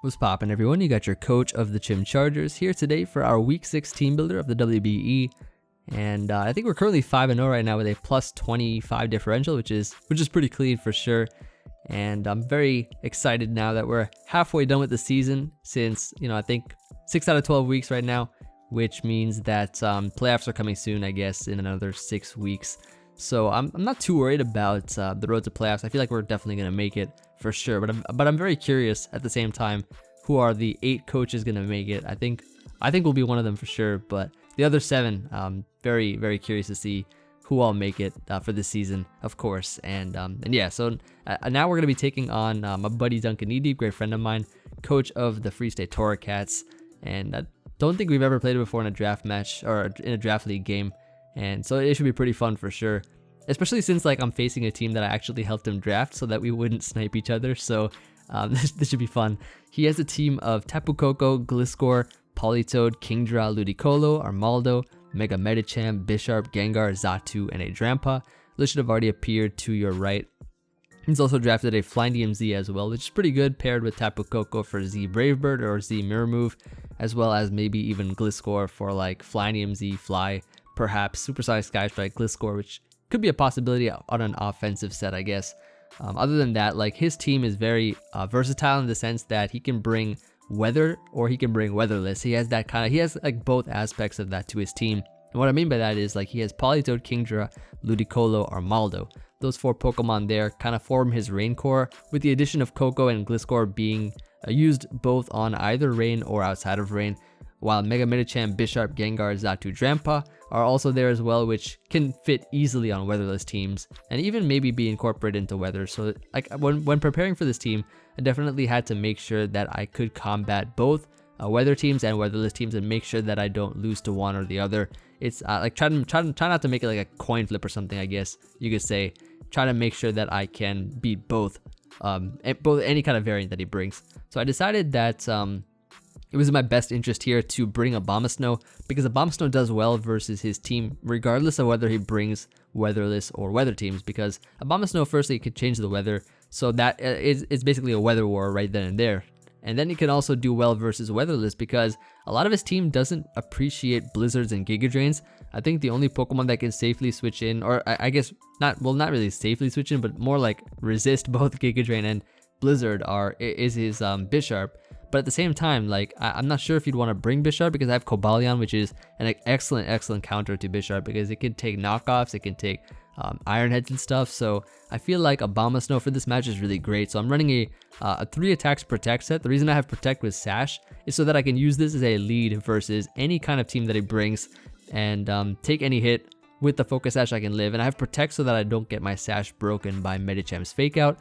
What's poppin', everyone? You got your coach of the Chim Chargers here today for our Week 6 team builder of the WBE. And I think we're currently 5-0 right now with a plus 25 differential, which is pretty clean for sure. And I'm very excited now that we're halfway done with the season since, I think 6 out of 12 weeks right now, which means that playoffs are coming soon, I guess, in another 6 weeks. So I'm not too worried about the road to playoffs. I feel like we're definitely going to make it for sure. But I'm very curious at the same time, who are the 8 coaches going to make it? I think we'll be one of them for sure. But the other 7, very, very curious to see who all make it for this season, of course. And yeah, so now we're going to be taking on my buddy Duncan, great friend of mine, coach of the Freestate Torracats. And I don't think we've ever played it before in a draft match or in a draft league game. And so it should be pretty fun for sure, especially since I'm facing a team that I actually helped him draft so that we wouldn't snipe each other. So this should be fun. He has a team of Tapu Koko, Gliscor, Politoed, Kingdra, Ludicolo, Armaldo, Mega Medicham, Bisharp, Gengar, Xatu, and a Drampa. This should have already appeared to your right. He's also drafted a Flying DMZ as well, which is pretty good, paired with Tapu Koko for Z Bravebird or Z Mirror Move, as well as maybe even Gliscor for Flying DMZ, Fly, perhaps Supersonic Sky Strike, Gliscor, which could be a possibility on an offensive set, I guess. Other than that, his team is very versatile in the sense that he can bring weather or he can bring weatherless. He has both aspects of that to his team. And what I mean by that is he has Politoed, Kingdra, Ludicolo, Armaldo. Those 4 Pokemon there kind of form his Rain Core, with the addition of Koko and Gliscor being used both on either Rain or outside of Rain, while Mega Medicham, Bisharp, Gengar, Xatu, Drampa are also there as well, which can fit easily on weatherless teams and even maybe be incorporated into weather. So when preparing for this team, I definitely had to make sure that I could combat both weather teams and weatherless teams and make sure that I don't lose to one or the other. It's try not to make it like a coin flip or something, I guess you could say. Try to make sure that I can beat both any kind of variant that he brings. So I decided that it was in my best interest here to bring Abomasnow, because Abomasnow does well versus his team, regardless of whether he brings weatherless or weather teams, because Abomasnow, firstly, could change the weather, so that is basically a weather war right then and there. And then he can also do well versus weatherless, because a lot of his team doesn't appreciate blizzards and Giga Drains. I think the only Pokemon that can safely switch in, or I guess not really safely switch in, but more resist both Giga Drain and Blizzard is his Bisharp. But at the same time, I'm not sure if you'd want to bring Bisharp, because I have Cobalion, which is an excellent counter to Bisharp, because it can take knockoffs, it can take Iron Heads and stuff. So I feel like Abomasnow for this match is really great. So I'm running a 3 attacks Protect set. The reason I have Protect with Sash is so that I can use this as a lead versus any kind of team that he brings and take any hit. With the Focus Sash I can live, and I have Protect so that I don't get my Sash broken by Medicham's Fake Out.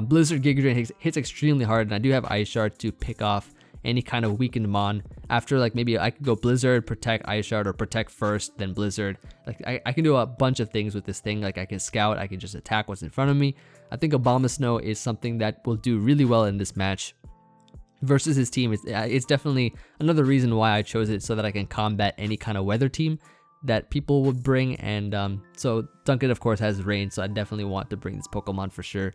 Blizzard Giga Drain hits extremely hard, and I do have Ice Shard to pick off any kind of weakened Mon. After maybe I could go Blizzard, Protect, Ice Shard, or Protect first, then Blizzard. I can do a bunch of things with this thing. I can Scout, I can just attack what's in front of me. I think Abomasnow is something that will do really well in this match. Versus his team, it's definitely another reason why I chose it, so that I can combat any kind of weather team that people would bring. And so Duncan, of course, has Rain, so I definitely want to bring this Pokemon for sure.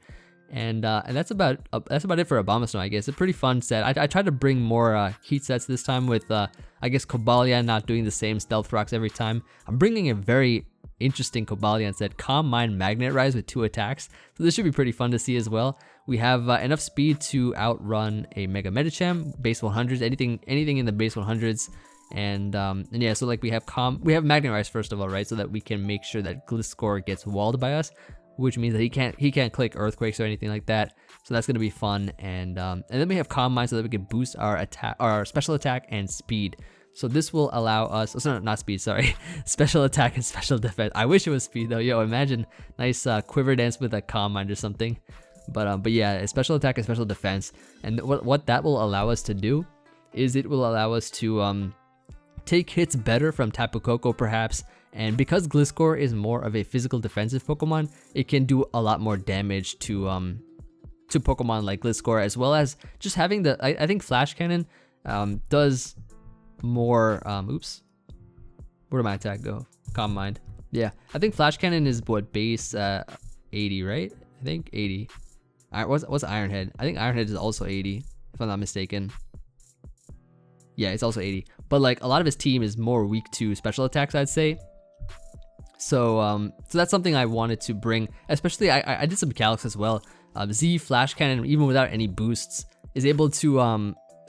And that's about it for Abomasnow, I guess. A pretty fun set. I tried to bring more heat sets this time with I guess Cobalion not doing the same Stealth Rocks every time. I'm bringing a very interesting Cobalion set, Calm Mind Magnet Rise with 2 attacks. So this should be pretty fun to see as well. We have enough speed to outrun a Mega Medicham, base 100s, anything in the base 100s. And yeah, so we have Magnet Rise first of all, right? So that we can make sure that Gliscor gets walled by us, which means that he can't click Earthquakes or anything like that. So that's gonna be fun. And then we have Calm Mind so that we can boost our special attack and speed. So this will allow us, not speed, sorry, special attack and special defense. I wish it was speed though. Yo, imagine nice Quiver Dance with a Calm Mind or something. But yeah, a special attack and special defense. And what that will allow us to do is it will allow us to take hits better from Tapu Koko perhaps, and because Gliscor is more of a physical defensive Pokemon, it can do a lot more damage to Pokemon like Gliscor, as well as just having I think Flash Cannon does more oops, where did my attack go? Calm Mind. Yeah, I think Flash Cannon is what, base 80, right? I think 80. What's Iron Head? I think Iron Head is also 80. if I'm not mistaken. Yeah, it's also 80. But like a lot of his team is more weak to special attacks, I'd say. So that's something I wanted to bring. Especially I did some calcs as well. Z Flash Cannon, even without any boosts, is able to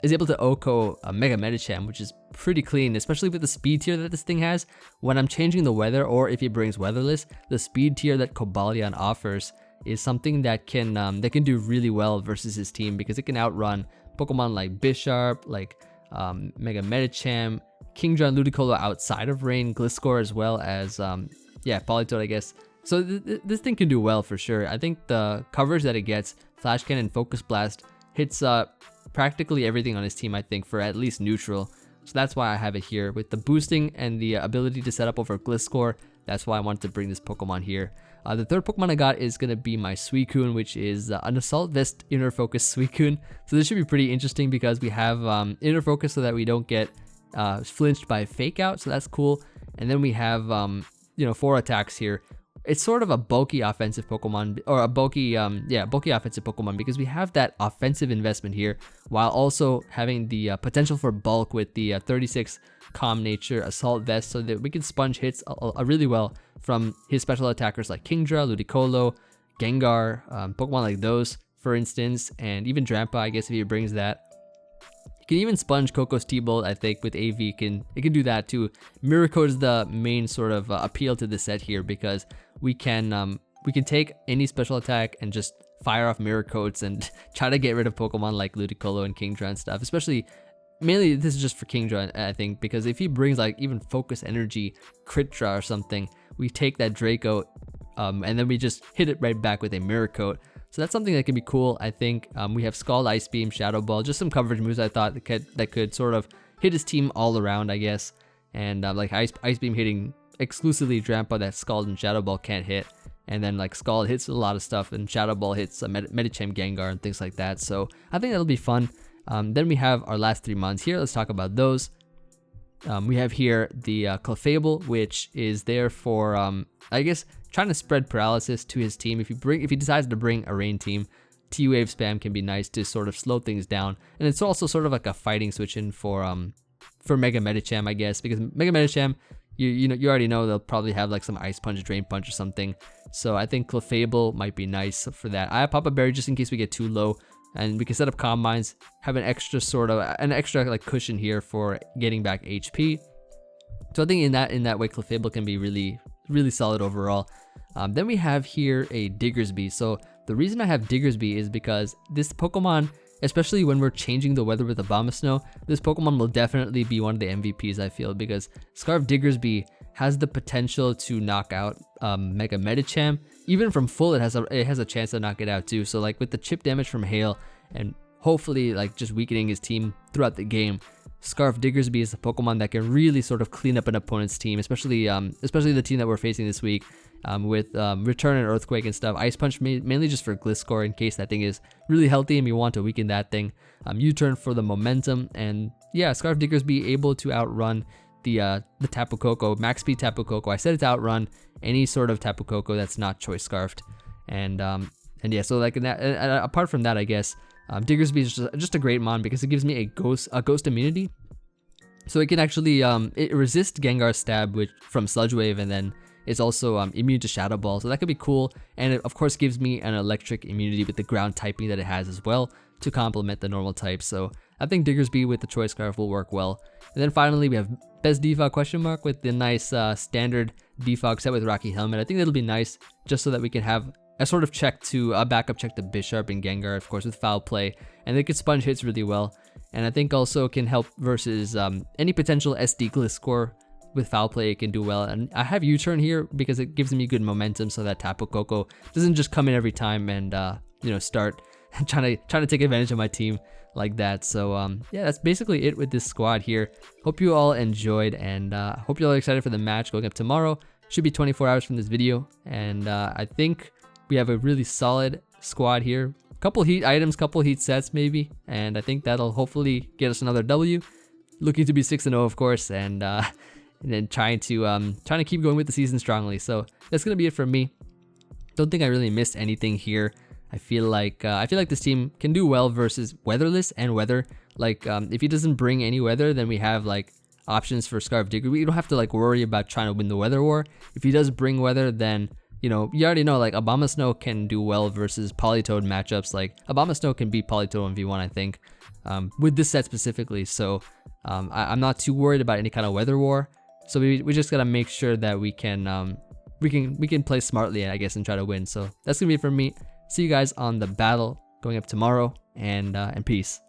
OHKO a Mega Medicham, which is pretty clean, especially with the speed tier that this thing has. When I'm changing the weather, or if he brings weatherless, the speed tier that Cobalion offers is something that can do really well versus his team, because it can outrun Pokemon like Bisharp, like Mega Medicham, Kingdra and Ludicolo outside of rain, Gliscor as well as Politoed, I guess. So this thing can do well for sure. I think the coverage that it gets, Flash Cannon, Focus Blast, hits practically everything on his team, I think, for at least neutral. So that's why I have it here. With the boosting and the ability to set up over Gliscor, that's why I wanted to bring this Pokemon here. The third Pokemon I got is going to be my Suicune, which is an Assault Vest Inner Focus Suicune. So this should be pretty interesting because we have Inner Focus so that we don't get flinched by Fake Out, so that's cool. And then we have 4 attacks here. It's sort of a bulky offensive Pokemon, or a bulky offensive Pokemon, because we have that offensive investment here while also having the potential for bulk with the 36 Calm Nature Assault Vest, so that we can sponge hits really well from his special attackers like Kingdra, Ludicolo, Gengar, Pokemon like those, for instance, and even Drampa, I guess, if he brings that. You can even sponge Coco's T-Bolt, I think, with AV. It can do that too. Mirror Coat is the main sort of appeal to the set here, because we can take any special attack and just fire off Mirror Coats and try to get rid of Pokemon like Ludicolo and Kingdra and stuff. Especially, mainly this is just for Kingdra, I think, because if he brings like even Focus Energy, Critdra or something, we take that Draco and then we just hit it right back with a Mirror Coat. So that's something that can be cool, I think. We have Scald, Ice Beam, Shadow Ball, just some coverage moves I thought that could sort of hit his team all around, I guess. And like Ice Beam hitting exclusively Drampa that Scald and Shadow Ball can't hit. And then like Scald hits a lot of stuff, and Shadow Ball hits Medicham, Gengar, and things like that. So I think that'll be fun. Then we have our last 3 months here. Let's talk about those. We have here the Clefable, which is there for, I guess, trying to spread paralysis to his team. If he decides to bring a rain team, T-Wave spam can be nice to sort of slow things down. And it's also sort of like a fighting switch in for Mega Medicham, I guess, because Mega Medicham, you already know they'll probably have like some Ice Punch, Drain Punch or something. So I think Clefable might be nice for that. I have Papa Berry just in case we get too low, and we can set up Calm Minds, have an extra like cushion here for getting back HP. So I think in that way, Clefable can be really solid overall. Then we have here a Diggersby. So the reason I have Diggersby is because this Pokemon, especially when we're changing the weather with Abomasnow, this Pokemon will definitely be one of the MVPs, I feel, because Scarf Diggersby has the potential to knock out Mega Medicham. Even from full, it has a chance to knock it out too. So like with the chip damage from Hail and hopefully like just weakening his team throughout the game, Scarf Diggersby is a Pokemon that can really sort of clean up an opponent's team, especially the team that we're facing this week with Return and Earthquake and stuff. Ice Punch mainly just for Gliscor in case that thing is really healthy and we want to weaken that thing. U-Turn for the momentum, and yeah, Scarf Diggersby able to outrun the Tapu Koko, max speed Tapu Koko. I said it's outrun any sort of Tapu Koko that's not Choice Scarfed, and yeah, so like in that, apart from that, I guess. Diggersby is just a great mon because it gives me a ghost immunity, so it can actually it resists Gengar's stab from Sludge Wave, and then it's also immune to Shadow Ball, so that could be cool. And it of course gives me an electric immunity with the ground typing that it has as well to complement the normal type. So I think Diggersby with the Choice Scarf will work well. And then finally we have Best Defog question mark with the nice standard defog set with Rocky Helmet. I think that'll be nice just so that we can have a sort of a backup check to Bisharp and Gengar, of course, with Foul Play, and they can sponge hits really well. And I think also can help versus any potential SD Gliscor with Foul Play. It can do well. And I have U-Turn here because it gives me good momentum, so that Tapu Koko doesn't just come in every time and start trying to take advantage of my team like that. So yeah, that's basically it with this squad here. Hope you all enjoyed, and hope you all are excited for the match going up tomorrow. Should be 24 hours from this video, and I think we have a really solid squad here. Couple heat items, couple heat sets maybe, and I think that'll hopefully get us another W. Looking to be 6-0, of course, and then trying to keep going with the season strongly. So that's gonna be it from me. Don't think I really missed anything here. I feel like this team can do well versus weatherless and weather. Like if he doesn't bring any weather, then we have like options for Scarf Digger. We don't have to like worry about trying to win the weather war. If he does bring weather, then you know, you already know like Abomasnow can do well versus Politoed matchups. Like Abomasnow can beat Politoed on V1, I think, with this set specifically. So I'm not too worried about any kind of weather war. So we just gotta make sure that we can play smartly, I guess, and try to win. So that's gonna be it from me. See you guys on the battle going up tomorrow, and peace.